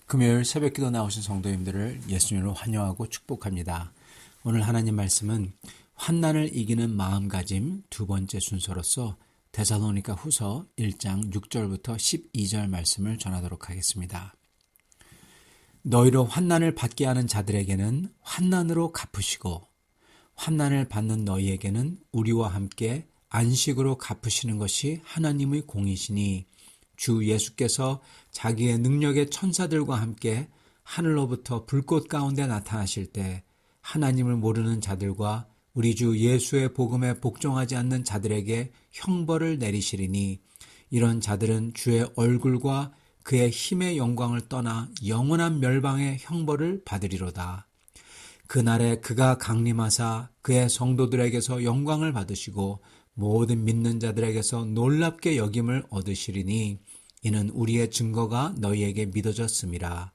금요일 새벽기도 나오신 성도님들을 예수님으로 환영하고 축복합니다. 오늘 하나님 말씀은 환난을 이기는 마음가짐 두 번째 순서로서 데살로니가 후서 1장 6절부터 12절 말씀을 전하도록 하겠습니다. 너희로 환난을 받게 하는 자들에게는 환난으로 갚으시고 환난을 받는 너희에게는 우리와 함께 안식으로 갚으시는 것이 하나님의 공이시니 주 예수께서 자기의 능력의 천사들과 함께 하늘로부터 불꽃 가운데 나타나실 때 하나님을 모르는 자들과 우리 주 예수의 복음에 복종하지 않는 자들에게 형벌을 내리시리니 이런 자들은 주의 얼굴과 그의 힘의 영광을 떠나 영원한 멸망의 형벌을 받으리로다. 그날에 그가 강림하사 그의 성도들에게서 영광을 받으시고 모든 믿는 자들에게서 놀랍게 여김을 얻으시리니 이는 우리의 증거가 너희에게 믿어졌음이라.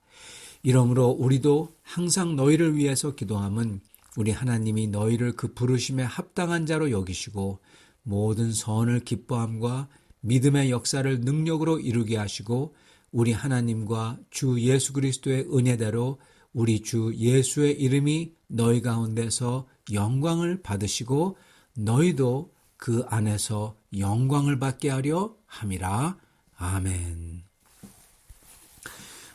이러므로 우리도 항상 너희를 위해서 기도함은 우리 하나님이 너희를 그 부르심에 합당한 자로 여기시고 모든 선을 기뻐함과 믿음의 역사를 능력으로 이루게 하시고 우리 하나님과 주 예수 그리스도의 은혜대로 우리 주 예수의 이름이 너희 가운데서 영광을 받으시고 너희도 그 안에서 영광을 받게 하려 함이라. 아멘.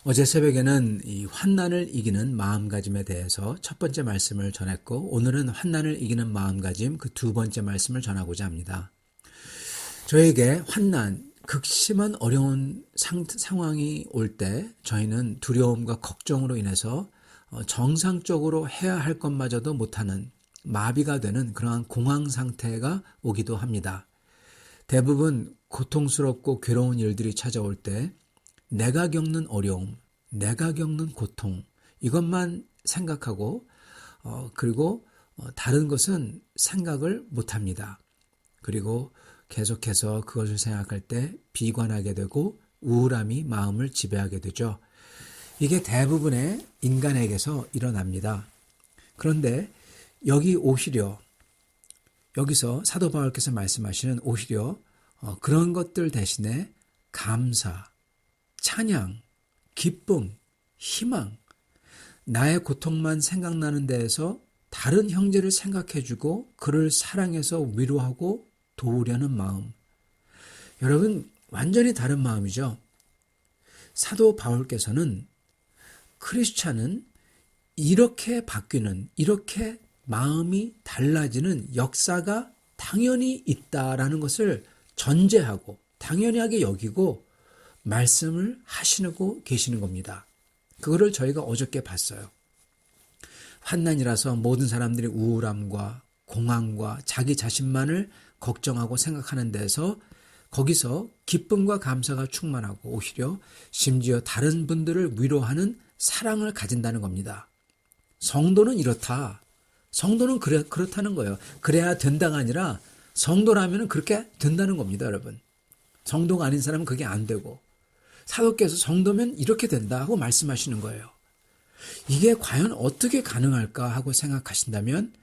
어제 새벽에는 이 환난을 이기는 마음가짐에 대해서 첫 번째 말씀을 전했고 오늘은 환난을 이기는 마음가짐 그 두 번째 말씀을 전하고자 합니다. 저에게 환난, 극심한 어려운 상황이 올 때 저희는 두려움과 걱정으로 인해서 정상적으로 해야 할 것마저도 못하는 마비가 되는 그러한 공황 상태가 오기도 합니다. 대부분 고통스럽고 괴로운 일들이 찾아올 때 내가 겪는 어려움, 내가 겪는 고통 이것만 생각하고 그리고 다른 것은 생각을 못합니다. 그리고 계속해서 그것을 생각할 때 비관하게 되고 우울함이 마음을 지배하게 되죠. 이게 대부분의 인간에게서 일어납니다. 그런데 오히려 여기서 사도 바울께서 말씀하시는 오히려 그런 것들 대신에 감사, 찬양, 기쁨, 희망, 나의 고통만 생각나는 데에서 다른 형제를 생각해주고 그를 사랑해서 위로하고 도우려는 마음. 여러분 완전히 다른 마음이죠. 사도 바울께서는 크리스찬은 이렇게 바뀌는 이렇게 마음이 달라지는 역사가 당연히 있다라는 것을 전제하고 당연하게 여기고 말씀을 하시고 계시는 겁니다. 그거를 저희가 어저께 봤어요. 환난이라서 모든 사람들이 우울함과 공황과 자기 자신만을 걱정하고 생각하는 데서 거기서 기쁨과 감사가 충만하고 오히려 심지어 다른 분들을 위로하는 사랑을 가진다는 겁니다. 성도는 이렇다. 성도는 그렇다는 거예요. 그래야 된다가 아니라 성도라면 그렇게 된다는 겁니다, 여러분. 성도가 아닌 사람은 그게 안 되고 사도께서 성도면 이렇게 된다 하고 말씀하시는 거예요. 이게 과연 어떻게 가능할까 하고 생각하신다면,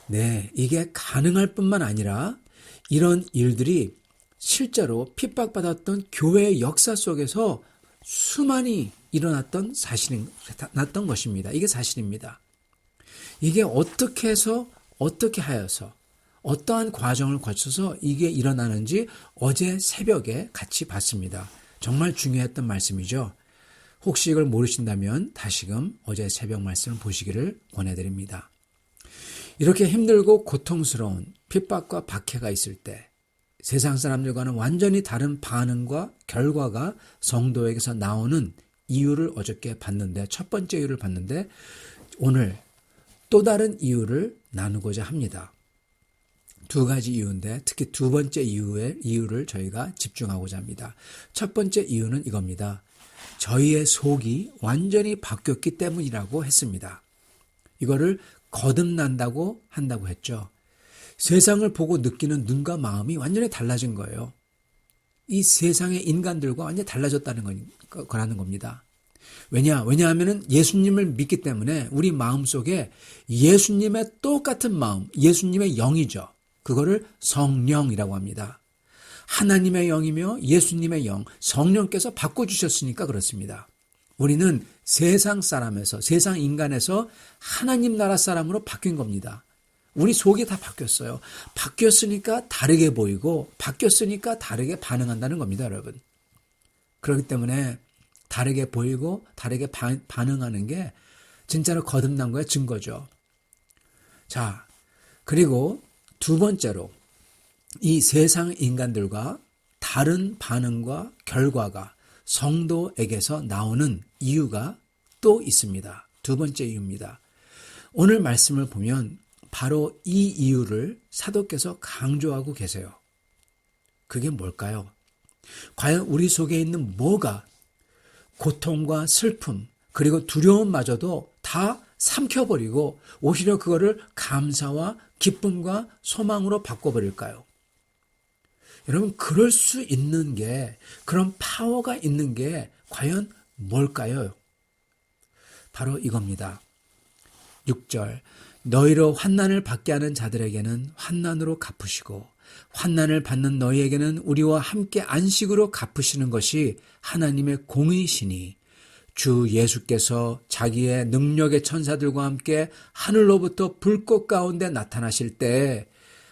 네, 이게 가능할 뿐만 아니라 이런 일들이 실제로 핍박받았던 교회의 역사 속에서 수많이 일어났던 났던 것입니다. 이게 사실입니다. 이게 어떻게 해서, 어떻게 하여서, 어떠한 과정을 거쳐서 이게 일어나는지 어제 새벽에 같이 봤습니다. 정말 중요했던 말씀이죠. 혹시 이걸 모르신다면 다시금 어제 새벽 말씀을 보시기를 권해드립니다. 이렇게 힘들고 고통스러운 핍박과 박해가 있을 때 세상 사람들과는 완전히 다른 반응과 결과가 성도에게서 나오는 이유를 어저께 봤는데, 첫 번째 이유를 봤는데, 오늘 또 다른 이유를 나누고자 합니다. 두 가지 이유인데 특히 두 번째 이유를 저희가 집중하고자 합니다. 첫 번째 이유는 이겁니다. 저희의 속이 완전히 바뀌었기 때문이라고 했습니다. 이거를 거듭난다고 한다고 했죠. 세상을 보고 느끼는 눈과 마음이 완전히 달라진 거예요. 이 세상의 인간들과 완전히 달라졌다는 거라는 겁니다. 왜냐하면 예수님을 믿기 때문에 우리 마음속에 예수님의 똑같은 마음, 예수님의 영이죠. 그거를 성령이라고 합니다. 하나님의 영이며 예수님의 영, 성령께서 바꿔주셨으니까 그렇습니다. 우리는 세상 사람에서, 세상 인간에서 하나님 나라 사람으로 바뀐 겁니다. 우리 속이 다 바뀌었어요. 바뀌었으니까 다르게 보이고 바뀌었으니까 다르게 반응한다는 겁니다, 여러분. 그렇기 때문에 다르게 보이고 다르게 반응하는 게 진짜로 거듭난 거의 증거죠. 자, 그리고 두 번째로 이 세상 인간들과 다른 반응과 결과가 성도에게서 나오는 이유가 또 있습니다. 두 번째 이유입니다. 오늘 말씀을 보면 바로 이 이유를 사도께서 강조하고 계세요. 그게 뭘까요? 과연 우리 속에 있는 뭐가 고통과 슬픔 그리고 두려움마저도 다 삼켜버리고 오히려 그거를 감사와 기쁨과 소망으로 바꿔버릴까요? 여러분, 그럴 수 있는 게, 그런 파워가 있는 게 과연 뭘까요? 바로 이겁니다. 6절, 너희로 환난을 받게 하는 자들에게는 환난으로 갚으시고 환난을 받는 너희에게는 우리와 함께 안식으로 갚으시는 것이 하나님의 공의시니 주 예수께서 자기의 능력의 천사들과 함께 하늘로부터 불꽃 가운데 나타나실 때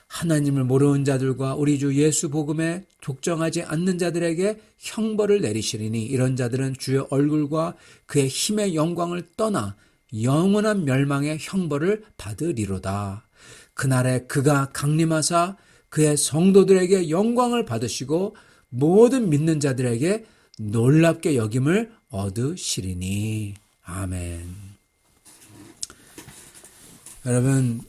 하나님을 모르는 자들과 우리 주 예수 복음에 족정하지 않는 자들에게 형벌을 내리시리니 이런 자들은 주의 얼굴과 그의 힘의 영광을 떠나 영원한 멸망의 형벌을 받으리로다. 그날에 그가 강림하사 그의 성도들에게 영광을 받으시고 모든 믿는 자들에게 놀랍게 여김을 얻으시리니. 아멘. 여러분,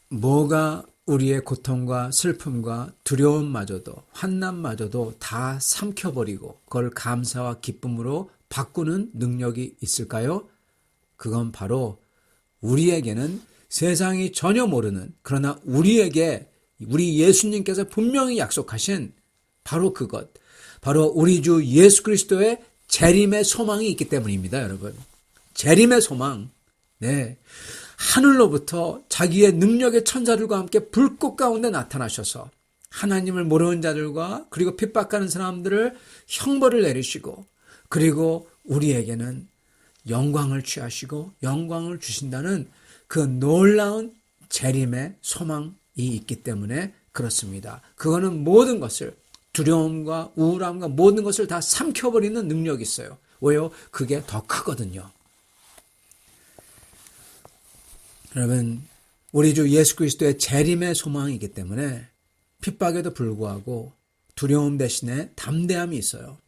뭐가 우리의 고통과 슬픔과 두려움마저도 환난마저도 다 삼켜버리고 그걸 감사와 기쁨으로 바꾸는 능력이 있을까요? 그건 바로 우리에게는 세상이 전혀 모르는, 그러나 우리에게 우리 예수님께서 분명히 약속하신 바로 그것, 바로 우리 주 예수 그리스도의 재림의 소망이 있기 때문입니다, 여러분. 재림의 소망. 네. 하늘로부터 자기의 능력의 천사들과 함께 불꽃 가운데 나타나셔서 하나님을 모르는 자들과 그리고 핍박하는 사람들을 형벌을 내리시고 그리고 우리에게는 영광을 취하시고 영광을 주신다는 그 놀라운 재림의 소망이 있기 때문에 그렇습니다. 그거는 모든 것을, 두려움과 우울함과 모든 것을 다 삼켜버리는 능력이 있어요. 왜요? 그게 더 크거든요. 여러분, 우리 주 예수 그리스도의 재림의 소망이기 때문에 핍박에도 불구하고 두려움 대신에 담대함이 있어요.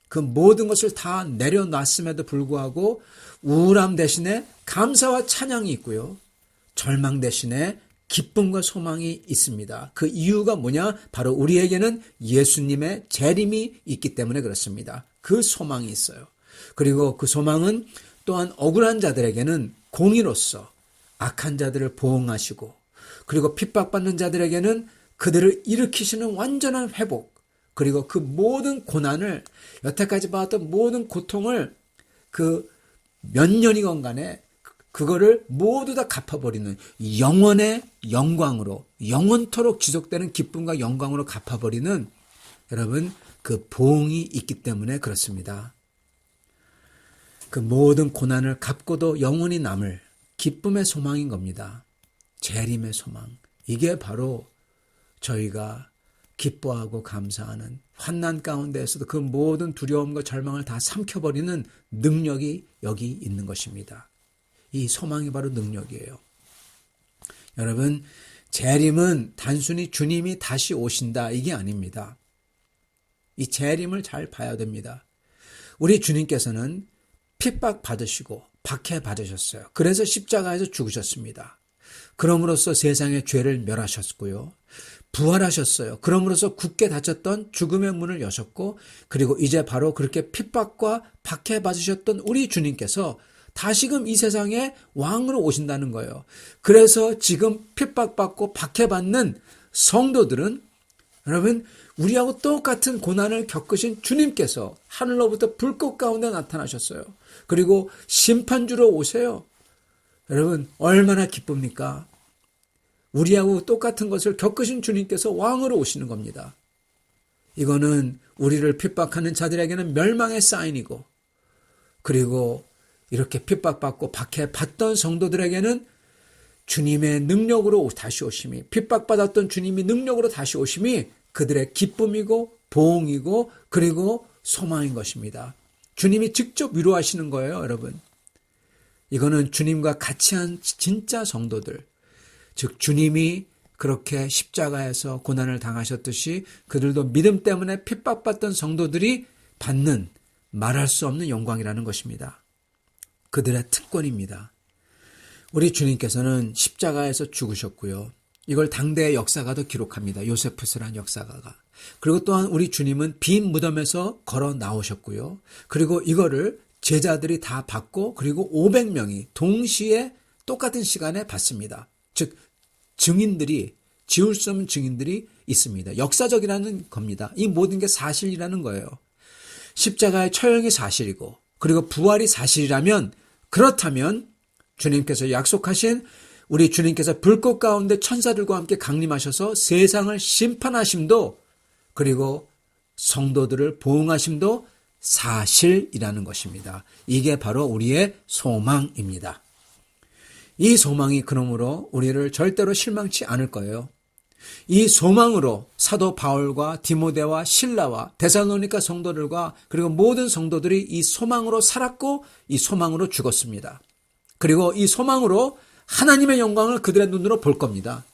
그 모든 것을 다 내려놨음에도 불구하고 우울함 대신에 감사와 찬양이 있고요. 절망 대신에 기쁨과 소망이 있습니다. 그 이유가 뭐냐? 바로 우리에게는 예수님의 재림이 있기 때문에 그렇습니다. 그 소망이 있어요. 그리고 그 소망은 또한 억울한 자들에게는 공의로서 악한 자들을 보응하시고 그리고 핍박받는 자들에게는 그들을 일으키시는 완전한 회복, 그리고 그 모든 고난을, 여태까지 봐왔던 모든 고통을 그 몇 년이건 간에 그거를 모두 다 갚아버리는 영원의 영광으로, 영원토록 지속되는 기쁨과 영광으로 갚아버리는 여러분 그 보응이 있기 때문에 그렇습니다. 그 모든 고난을 갚고도 영원히 남을 기쁨의 소망인 겁니다. 재림의 소망. 이게 바로 저희가 기뻐하고 감사하는 환난 가운데에서도 그 모든 두려움과 절망을 다 삼켜버리는 능력이 여기 있는 것입니다. 이 소망이 바로 능력이에요. 여러분, 재림은 단순히 주님이 다시 오신다 이게 아닙니다. 이 재림을 잘 봐야 됩니다. 우리 주님께서는 핍박 받으시고 박해 받으셨어요. 그래서 십자가에서 죽으셨습니다. 그럼으로써 세상의 죄를 멸하셨고요. 부활하셨어요. 그럼으로써 굳게 닫혔던 죽음의 문을 여셨고, 그리고 이제 바로 그렇게 핍박과 박해 받으셨던 우리 주님께서 다시금 이 세상에 왕으로 오신다는 거예요. 그래서 지금 핍박받고 박해받는 성도들은 여러분 우리하고 똑같은 고난을 겪으신 주님께서 하늘로부터 불꽃 가운데 나타나셨어요. 그리고 심판주로 오세요. 여러분 얼마나 기쁩니까? 우리하고 똑같은 것을 겪으신 주님께서 왕으로 오시는 겁니다. 이거는 우리를 핍박하는 자들에게는 멸망의 사인이고, 그리고 이렇게 핍박받고 박해받던 성도들에게는 주님의 능력으로 다시 오심이, 핍박받았던 주님이 능력으로 다시 오심이 그들의 기쁨이고 보응이고 그리고 소망인 것입니다. 주님이 직접 위로하시는 거예요, 여러분. 이거는 주님과 같이 한 진짜 성도들, 즉 주님이 그렇게 십자가에서 고난을 당하셨듯이 그들도 믿음 때문에 핍박받던 성도들이 받는 말할 수 없는 영광이라는 것입니다. 그들의 특권입니다. 우리 주님께서는 십자가에서 죽으셨고요. 이걸 당대의 역사가도 기록합니다. 요세푸스라는 역사가가. 그리고 또한 우리 주님은 빈 무덤에서 걸어 나오셨고요. 그리고 이거를 제자들이 다 받고 그리고 500명이 동시에 똑같은 시간에 받습니다. 즉 증인들이, 지울 수 없는 증인들이 있습니다. 역사적이라는 겁니다. 이 모든 게 사실이라는 거예요. 십자가의 처형이 사실이고 그리고 부활이 사실이라면, 그렇다면 주님께서 약속하신 우리 주님께서 불꽃 가운데 천사들과 함께 강림하셔서 세상을 심판하심도 그리고 성도들을 보응하심도 사실이라는 것입니다. 이게 바로 우리의 소망입니다. 이 소망이 그러므로 우리를 절대로 실망치 않을 거예요. 이 소망으로 사도 바울과 디모데와 실라와 데살로니가 성도들과 그리고 모든 성도들이 이 소망으로 살았고 이 소망으로 죽었습니다. 그리고 이 소망으로 하나님의 영광을 그들의 눈으로 볼 겁니다.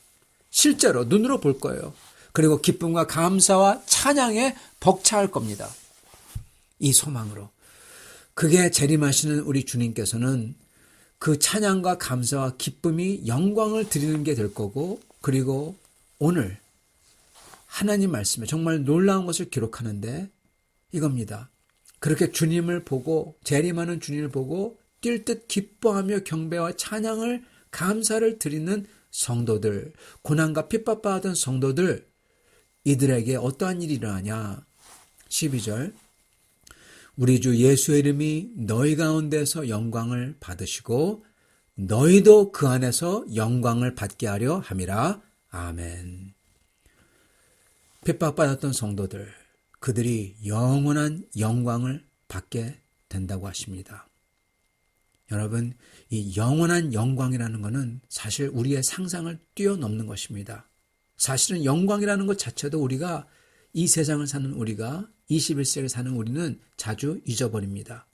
실제로 눈으로 볼 거예요. 그리고 기쁨과 감사와 찬양에 벅차할 겁니다. 이 소망으로. 그게 재림하시는 우리 주님께서는 그 찬양과 감사와 기쁨이 영광을 드리는 게 될 거고, 그리고 오늘 하나님 말씀에 정말 놀라운 것을 기록하는데 이겁니다. 그렇게 주님을 보고, 재림하는 주님을 보고 뛸 듯 기뻐하며 경배와 찬양을, 감사를 드리는 성도들, 고난과 핍박받은 성도들, 이들에게 어떠한 일이 일어나냐. 12절, 우리 주 예수의 이름이 너희 가운데서 영광을 받으시고 너희도 그 안에서 영광을 받게 하려 함이라. 아멘. 핍박받았던 성도들, 그들이 영원한 영광을 받게 된다고 하십니다. 여러분, 이 영원한 영광이라는 것은 사실 우리의 상상을 뛰어넘는 것입니다. 사실은 영광이라는 것 자체도 우리가, 이 세상을 사는 우리가, 21세기를 사는 우리는 자주 잊어버립니다.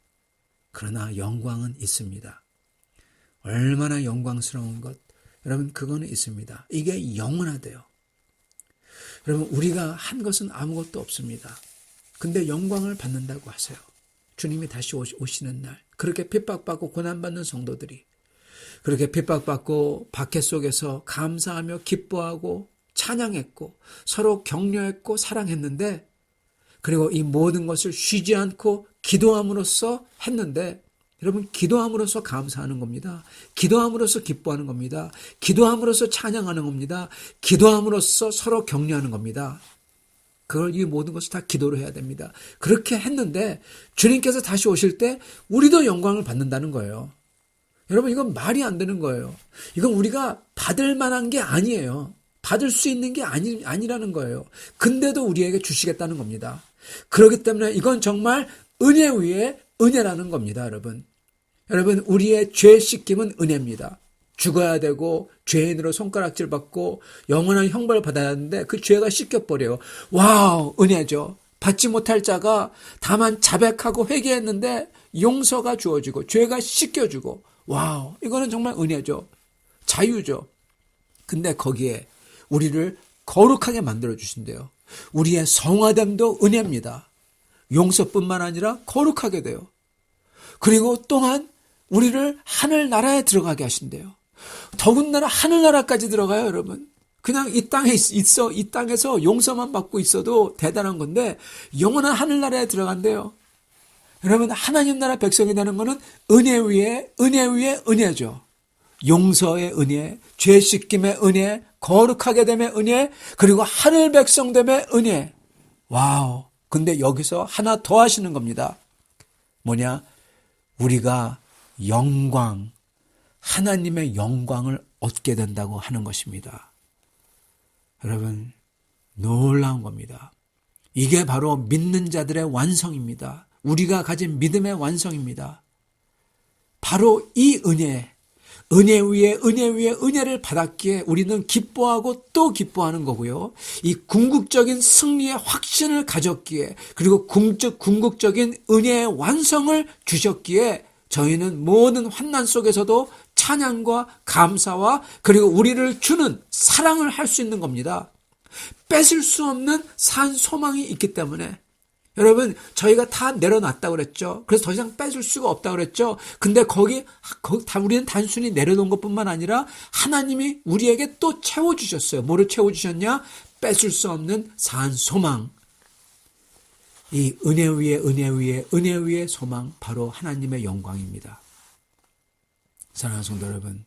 그러나 영광은 있습니다. 얼마나 영광스러운 것, 여러분, 그거는 있습니다. 이게 영원하대요. 여러분, 우리가 한 것은 아무것도 없습니다. 근데 영광을 받는다고 하세요. 주님이 다시 오시는 날, 그렇게 핍박받고 고난받는 성도들이 그렇게 핍박받고 박해 속에서 감사하며 기뻐하고 찬양했고 서로 격려했고 사랑했는데, 그리고 이 모든 것을 쉬지 않고 기도함으로써 했는데, 여러분, 기도함으로써 감사하는 겁니다. 기도함으로써 기뻐하는 겁니다. 기도함으로써 찬양하는 겁니다. 기도함으로써 서로 격려하는 겁니다. 그걸, 이 모든 것을 다 기도로 해야 됩니다. 그렇게 했는데 주님께서 다시 오실 때 우리도 영광을 받는다는 거예요. 여러분, 이건 말이 안 되는 거예요. 이건 우리가 받을 만한 게 아니에요. 받을 수 있는 게 아니라는 거예요. 근데도 우리에게 주시겠다는 겁니다. 그렇기 때문에 이건 정말 은혜 위에 은혜라는 겁니다, 여러분. 여러분, 우리의 죄 씻김은 은혜입니다. 죽어야 되고 죄인으로 손가락질 받고 영원한 형벌을 받아야 하는데 그 죄가 씻겨버려요. 와우, 은혜죠. 받지 못할 자가 다만 자백하고 회개했는데 용서가 주어지고 죄가 씻겨주고, 와우, 이거는 정말 은혜죠. 자유죠. 근데 거기에 우리를 거룩하게 만들어 주신대요. 우리의 성화됨도 은혜입니다. 용서뿐만 아니라 거룩하게 돼요. 그리고 또한 우리를 하늘나라에 들어가게 하신대요. 더군다나 하늘나라까지 들어가요, 여러분. 그냥 이 땅에 있어, 이 땅에서 용서만 받고 있어도 대단한 건데 영원한 하늘나라에 들어간대요. 여러분, 하나님 나라 백성이 되는 것은 은혜 위에 은혜죠. 용서의 은혜, 죄 씻김의 은혜, 거룩하게 됨의 은혜, 그리고 하늘 백성됨의 은혜. 와우. 근데 여기서 하나 더 하시는 겁니다. 뭐냐? 우리가 영광, 하나님의 영광을 얻게 된다고 하는 것입니다. 여러분, 놀라운 겁니다. 이게 바로 믿는 자들의 완성입니다. 우리가 가진 믿음의 완성입니다. 바로 이 은혜 위에 은혜를 받았기에 우리는 기뻐하고 또 기뻐하는 거고요. 이 궁극적인 승리의 확신을 가졌기에, 그리고 궁극적인 은혜의 완성을 주셨기에 저희는 모든 환난 속에서도 찬양과 감사와 그리고 우리를 주는 사랑을 할 수 있는 겁니다. 뺏을 수 없는 산 소망이 있기 때문에. 여러분, 저희가 다 내려놨다고 그랬죠. 그래서 더 이상 뺏을 수가 없다고 그랬죠. 근데 거기 우리는 단순히 내려놓은 것뿐만 아니라 하나님이 우리에게 또 채워주셨어요. 뭐를 채워주셨냐? 뺏을 수 없는 산 소망. 이 은혜 위에 소망, 바로 하나님의 영광입니다. 사랑하는 성도 여러분,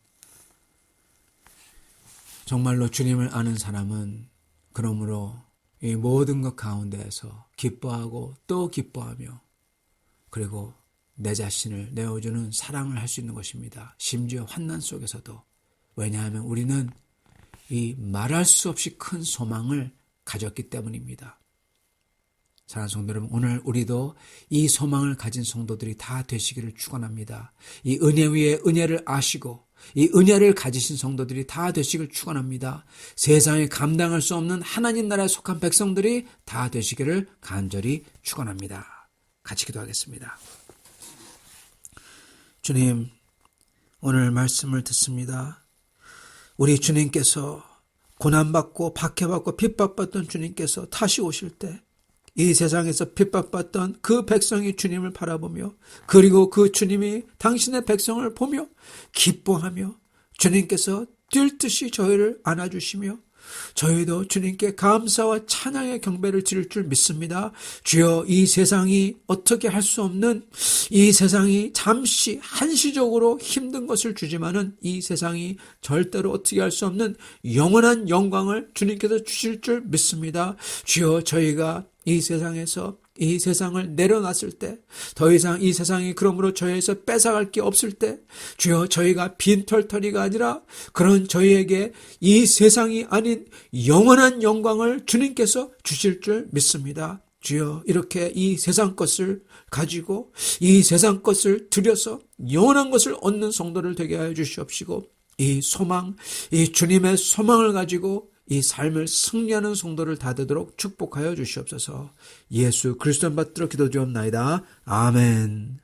정말로 주님을 아는 사람은 그러므로 이 모든 것 가운데에서 기뻐하고 또 기뻐하며, 그리고 내 자신을 내어주는 사랑을 할 수 있는 것입니다. 심지어 환난 속에서도. 왜냐하면 우리는 이 말할 수 없이 큰 소망을 가졌기 때문입니다. 사랑하는 성도 여러분, 오늘 우리도 이 소망을 가진 성도들이 다 되시기를 축원합니다. 이 은혜 위에 은혜를 아시고 이 은혜를 가지신 성도들이 다 되시길 축원합니다. 세상에 감당할 수 없는 하나님 나라에 속한 백성들이 다 되시기를 간절히 축원합니다. 같이 기도하겠습니다. 주님, 오늘 말씀을 듣습니다. 우리 주님께서 고난받고 박해받고 핍박받던 주님께서 다시 오실 때 이 세상에서 핍박받던 그 백성이 주님을 바라보며, 그리고 그 주님이 당신의 백성을 보며 기뻐하며 주님께서 뛸 듯이 저희를 안아주시며 저희도 주님께 감사와 찬양의 경배를 드릴 줄 믿습니다. 주여, 이 세상이 어떻게 할 수 없는, 이 세상이 잠시 한시적으로 힘든 것을 주지만은 이 세상이 절대로 어떻게 할 수 없는 영원한 영광을 주님께서 주실 줄 믿습니다. 주여, 저희가 이 세상에서 이 세상을 내려놨을 때, 더 이상 이 세상이 그러므로 저희에서 뺏어갈 게 없을 때, 주여, 저희가 빈털터리가 아니라 그런 저희에게 이 세상이 아닌 영원한 영광을 주님께서 주실 줄 믿습니다. 주여, 이렇게 이 세상 것을 가지고 이 세상 것을 들여서 영원한 것을 얻는 성도를 되게 하여 주시옵시고, 이 소망, 이 주님의 소망을 가지고 이 삶을 승리하는 성도를 다 되도록 축복하여 주시옵소서. 예수 그리스도 받들어 기도드리옵나이다. 아멘.